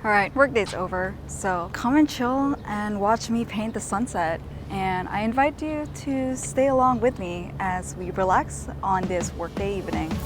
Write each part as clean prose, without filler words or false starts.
Alright, workday's over, so come and chill and watch me paint the sunset. And I invite you to stay along with me as we relax on this workday evening.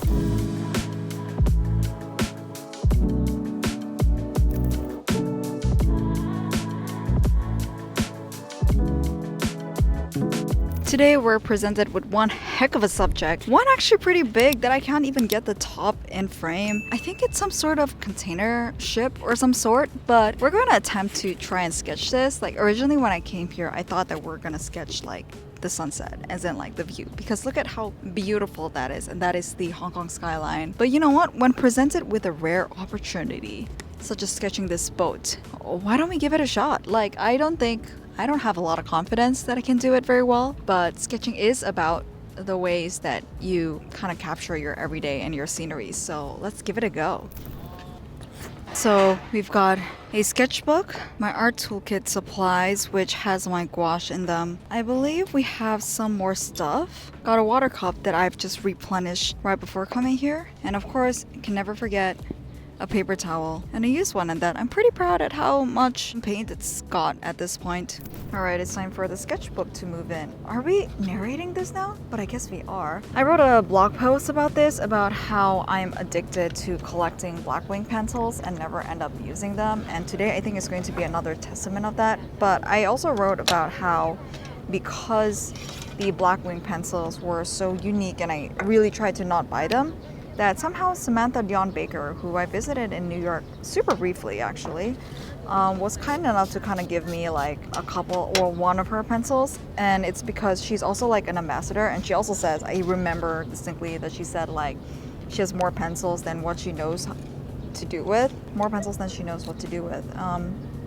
Today we're presented with one heck of a subject. One actually pretty big that I can't even get the top in frame. I think it's some sort of container ship or some sort, but we're going to attempt to try and sketch this. Like originally when I came here, I thought that we're going to sketch like the sunset, as in like the view, because look at how beautiful that is, and that is the Hong Kong skyline. But you know what? When presented with a rare opportunity, such as sketching this boat, why don't we give it a shot? Like I don't have a lot of confidence that I can do it very well, but sketching is about the ways that you kind of capture your everyday and your scenery. So let's give it a go. So we've got a sketchbook, my art toolkit supplies, which has my gouache in them. I believe we have some more stuff. Got a water cup that I've just replenished right before coming here. And of course, you can never forget a paper towel, and I used one and that I'm pretty proud at how much paint it's got at this point. Alright, it's time for the sketchbook to move in. Are we narrating this now? But I guess we are. I wrote a blog post about this, about how I'm addicted to collecting black wing pencils and never end up using them, and today I think is going to be another testament of that. But I also wrote about how because the black wing pencils were so unique and I really tried to not buy them, that somehow Samantha Dion Baker, who I visited in New York super briefly actually, was kind enough to kind of give me like a couple or one of her pencils. And it's because she's also like an ambassador, and she also says, I remember distinctly that she said like she has more pencils than what she knows to do with, more pencils than she knows what to do with.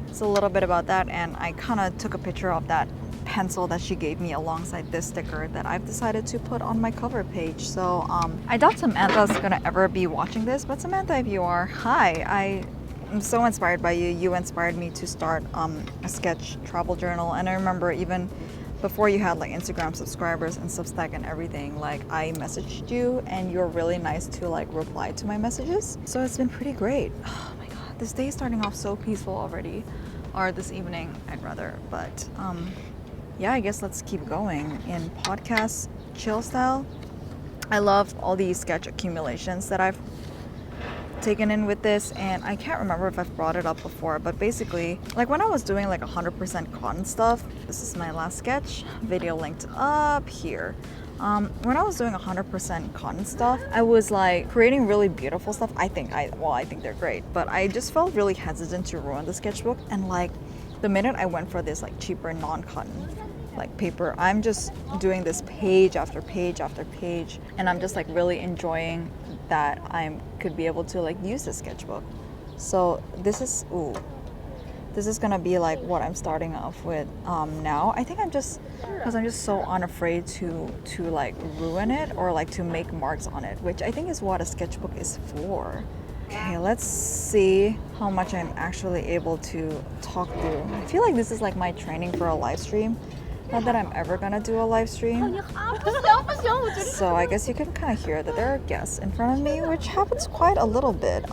It's a little bit about that, and I kind of took a picture of that pencil that she gave me alongside this sticker that I've decided to put on my cover page. So I doubt Samantha's gonna ever be watching this, but Samantha, if you are, hi. I am so inspired by you. You inspired me to start a sketch travel journal, and I remember even before you had like Instagram subscribers and Substack and everything, like I messaged you and you're really nice to like reply to my messages. So it's been pretty great. Oh my god, this day is starting off so peaceful already, or this evening I'd rather, but yeah, I guess let's keep going in podcast chill style. I love all these sketch accumulations that I've taken in with this, and I can't remember if I've brought it up before, but basically like when I was doing like 100% cotton stuff, this is my last sketch, video linked up here. When I was doing 100% cotton stuff, I was like creating really beautiful stuff. I think they're great, but I just felt really hesitant to ruin the sketchbook. And like the minute I went for this like cheaper non-cotton like paper, I'm just doing this page after page after page, and I'm just like really enjoying that I could be able to like use the sketchbook. So this is gonna be like what I'm starting off with now. I think I'm just so unafraid to like ruin it or like to make marks on it, which I think is what a sketchbook is for. Okay, let's see how much I'm actually able to talk through. I feel like this is like my training for a live stream. Not that I'm ever gonna do a live stream. So I guess you can kind of hear that there are guests in front of me, which happens quite a little bit.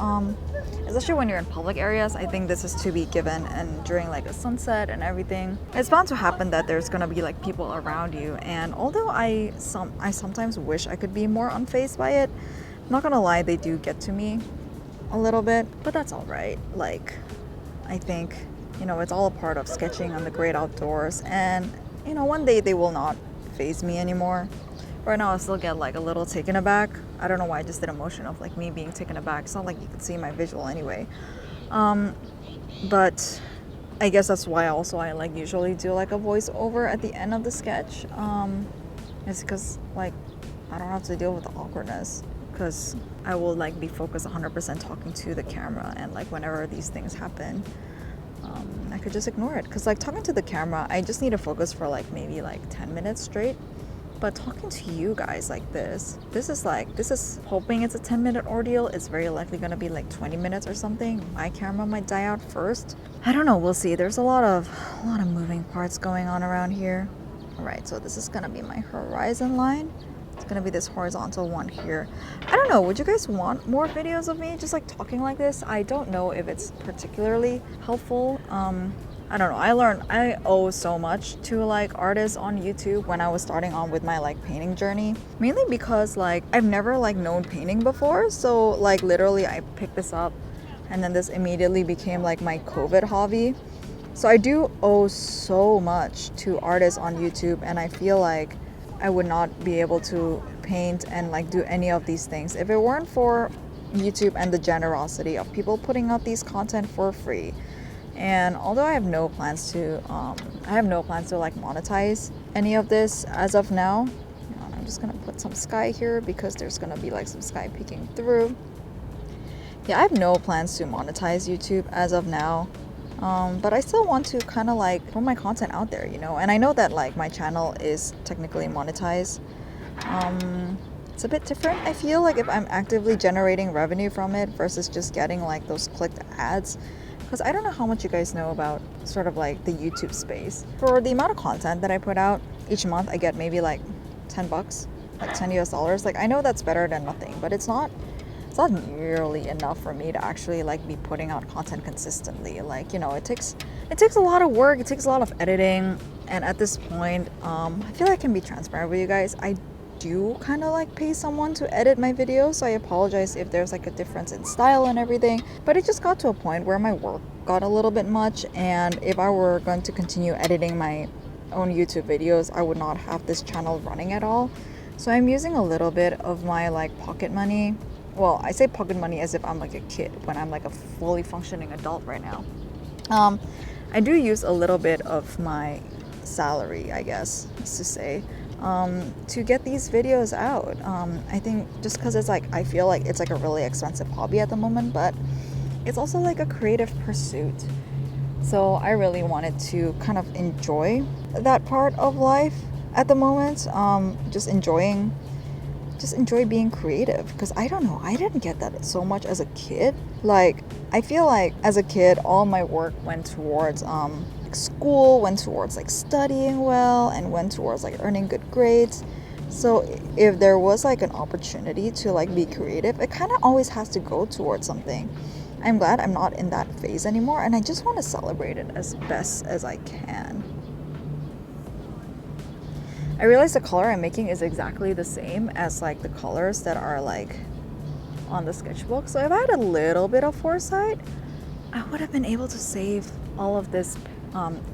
Especially when you're in public areas, I think this is to be given, and during like a sunset and everything, it's bound to happen that there's gonna be like people around you. And although I sometimes wish I could be more unfazed by it, I'm not gonna lie, they do get to me a little bit, but that's all right. Like, I think, you know, it's all a part of sketching on the great outdoors, and you know, one day they will not faze me anymore. Right now I still get like a little taken aback. I don't know why I just did a motion of like me being taken aback. It's not like you can see my visual anyway. But I guess that's why also I like usually do like a voiceover at the end of the sketch. It's because like I don't have to deal with the awkwardness, because I will like be focused 100% talking to the camera, and like whenever these things happen, I could just ignore it, because like talking to the camera, I just need to focus for like maybe like 10 minutes straight. But talking to you guys like this is hoping it's a 10-minute ordeal. It's very likely gonna be like 20 minutes or something. My camera might die out first. I don't know, we'll see. There's a lot of moving parts going on around here. All right, so this is gonna be my horizon line. It's gonna be this horizontal one here. I don't know, would you guys want more videos of me just like talking like this? I don't know if it's particularly helpful. I don't know, I owe so much to like artists on YouTube when I was starting on with my like painting journey, mainly because like I've never like known painting before, so like literally I picked this up and then this immediately became like my COVID hobby. So I do owe so much to artists on YouTube, and I feel like I would not be able to paint and like do any of these things if it weren't for YouTube and the generosity of people putting out these content for free. And although I have no plans to like monetize any of this as of now. I'm just gonna put some sky here because there's gonna be like some sky peeking through. Yeah, I have no plans to monetize YouTube as of now. But I still want to kind of like put my content out there, you know. And I know that like my channel is technically monetized. It's a bit different. I feel like if I'm actively generating revenue from it versus just getting like those clicked ads. Because I don't know how much you guys know about sort of like the YouTube space. For the amount of content that I put out each month, I get maybe like $10, like $10 US. Like I know that's better than nothing, but it's not nearly enough for me to actually like be putting out content consistently. Like, you know, it takes a lot of work, it takes a lot of editing, and at this point, I feel like I can be transparent with you guys. I do kind of like pay someone to edit my videos, so I apologize if there's like a difference in style and everything, but it just got to a point where my work got a little bit much, and if I were going to continue editing my own YouTube videos, I would not have this channel running at all. So I'm using a little bit of my like pocket money. Well, I say pocket money as if I'm like a kid when I'm like a fully functioning adult right now. I do use a little bit of my salary, I guess, is to say, to get these videos out. I think just because it's like, I feel like it's like a really expensive hobby at the moment, but it's also like a creative pursuit. So I really wanted to kind of enjoy that part of life at the moment. Just enjoy being creative, because I don't know, I didn't get that so much as a kid. Like I feel like as a kid all my work went towards school, went towards like studying well, and went towards like earning good grades. So if there was like an opportunity to like be creative, it kind of always has to go towards something. I'm glad I'm not in that phase anymore, and I just want to celebrate it as best as I can. I realize the color I'm making is exactly the same as like the colors that are like on the sketchbook. So if I had a little bit of foresight, I would have been able to save all of this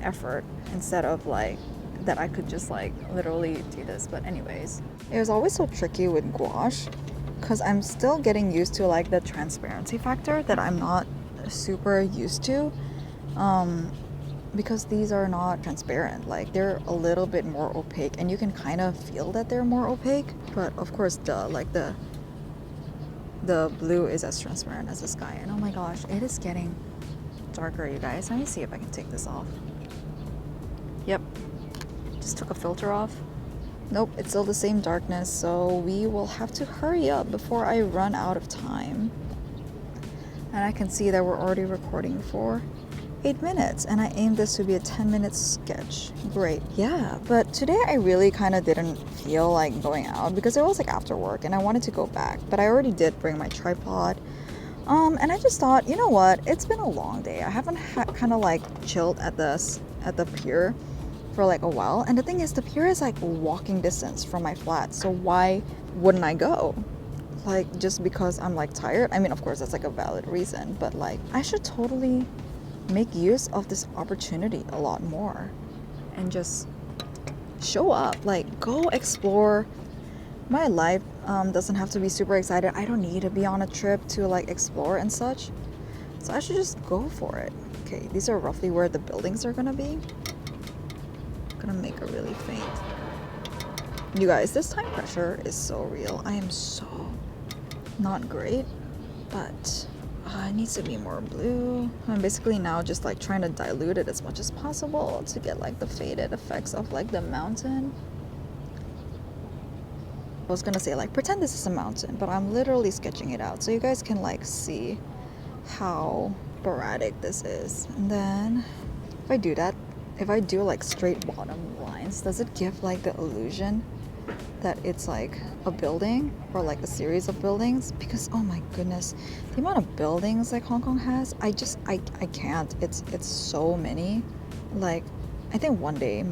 effort instead of like that I could just like literally do this. But anyways, it was always so tricky with gouache because I'm still getting used to like the transparency factor that I'm not super used to. Because these are not transparent, like they're a little bit more opaque, and you can kind of feel that they're more opaque, but of course like the blue is as transparent as the sky. And oh my gosh, it is getting darker, you guys. Let me see if I can take this off. Yep, just took a filter off. Nope, it's still the same darkness, so we will have to hurry up before I run out of time. And I can see that we're already recording for 8 minutes, and I aimed this to be a 10-minute sketch. Great. Yeah, but today I really kind of didn't feel like going out because it was like after work and I wanted to go back, but I already did bring my tripod. And I just thought, you know what, it's been a long day. I haven't kind of like chilled at the pier for like a while, and the thing is the pier is like walking distance from my flat, so why wouldn't I go? Like just because I'm like tired? I mean, of course that's like a valid reason, but like I should totally make use of this opportunity a lot more and just show up, like go explore. My life doesn't have to be super excited. I don't need to be on a trip to like explore and such, so I should just go for it. Okay, these are roughly where the buildings are gonna be. I'm gonna make a really faint. You guys, this time pressure is so real. I am so not great, but it needs to be more blue. I'm basically now just like trying to dilute it as much as possible to get like the faded effects of like the mountain. I was gonna say like pretend this is a mountain, but I'm literally sketching it out so you guys can like see how sporadic this is. And then if I do that, if I do like straight bottom lines, does it give like the illusion that it's like a building or like a series of buildings, because oh my goodness, the amount of buildings like Hong Kong has, I can't. It's so many. Like, I think one day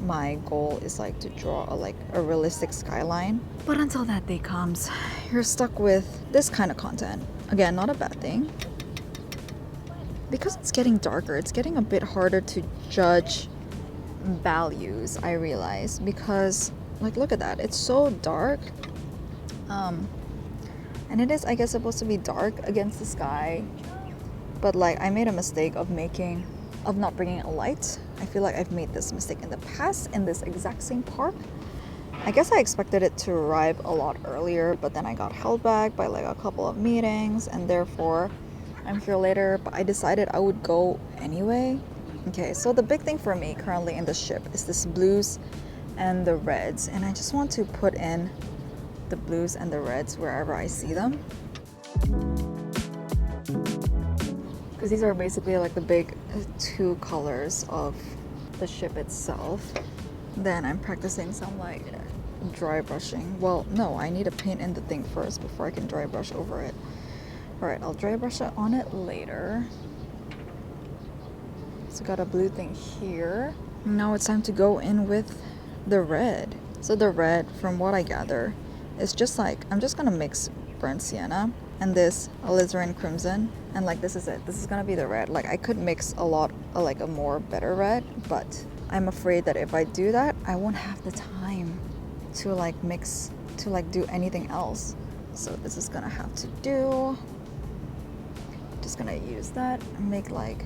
my goal is like to draw a realistic skyline. But until that day comes, you're stuck with this kind of content. Again, not a bad thing. Because it's getting darker, it's getting a bit harder to judge values, I realize, because like look at that, it's so dark. And it is, I guess, supposed to be dark against the sky, but like I made a mistake of not bringing a light. I feel like I've made this mistake in the past in this exact same park. I guess I expected it to arrive a lot earlier, but then I got held back by like a couple of meetings, and therefore I'm here later, but I decided I would go anyway. Okay, so the big thing for me currently in the ship is this blues and the reds, and I just want to put in the blues and the reds wherever I see them, because these are basically like the big two colors of the ship itself. Then I'm practicing some like dry brushing. Well, no, I need to paint in the thing first before I can dry brush over it. Alright, I'll dry brush it on it later. So got a blue thing here. Now it's time to go in with the red. So the red, from what I gather, is just like, I'm just gonna mix burnt sienna and this alizarin crimson, and like this is it. This is gonna be the red. Like I could mix a lot, like a more better red, but I'm afraid that if I do that, I won't have the time to like mix, to like do anything else. So this is gonna have to do. Just gonna use that and make like,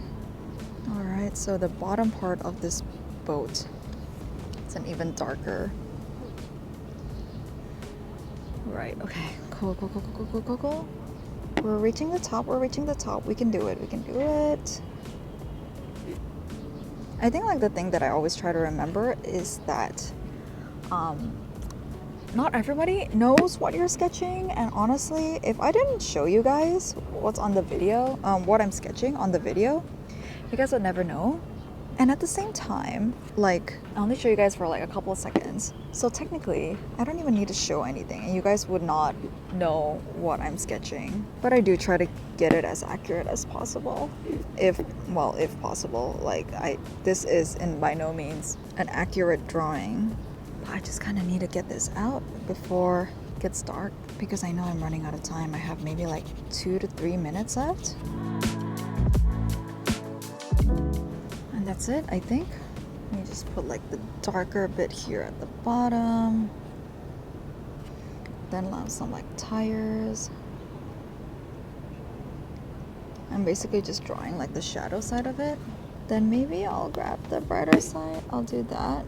all right, so the bottom part of this boat, it's an even darker. Right, okay, cool. We're reaching the top, we can do it, I think like the thing that I always try to remember is that not everybody knows what you're sketching, and honestly, if I didn't show you guys what's on the video, what I'm sketching on the video, you guys would never know. And at the same time, like, I only show you guys for like a couple of seconds, so technically I don't even need to show anything and you guys would not know what I'm sketching. But I do try to get it as accurate as possible, if possible. Like, this is by no means an accurate drawing. I just kind of need to get this out before it gets dark, because I know I'm running out of time. I have maybe like 2 to 3 minutes left. And that's it, I think. Let me just put like the darker bit here at the bottom. Then have some like tires. I'm basically just drawing like the shadow side of it. Then maybe I'll grab the brighter side. I'll do that.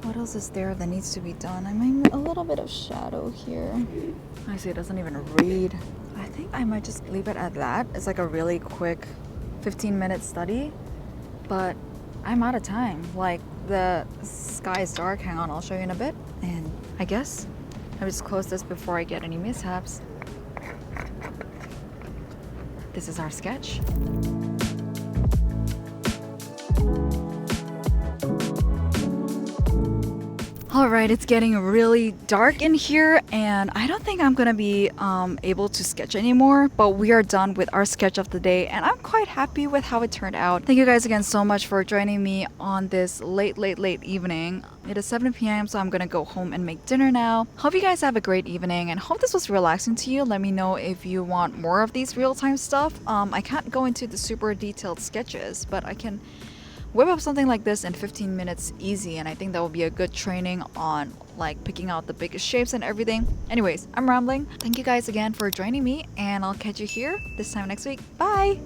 What else is there that needs to be done? I mean, a little bit of shadow here. Actually, it doesn't even read. I think I might just leave it at that. It's like a really quick 15-minute study, but I'm out of time. Like, the sky is dark. Hang on, I'll show you in a bit. And I guess I'll just close this before I get any mishaps. This is our sketch. Alright, it's getting really dark in here, and I don't think I'm gonna be able to sketch anymore, but we are done with our sketch of the day, and I'm quite happy with how it turned out. Thank you guys again so much for joining me on this late evening. It is 7 p.m, so I'm gonna go home and make dinner now. Hope you guys have a great evening, and hope this was relaxing to you. Let me know if you want more of these real-time stuff. I can't go into the super detailed sketches, but I can whip up something like this in 15 minutes easy, and I think that will be a good training on like picking out the biggest shapes and everything. Anyways, I'm rambling. Thank you guys again for joining me, and I'll catch you here this time next week. Bye!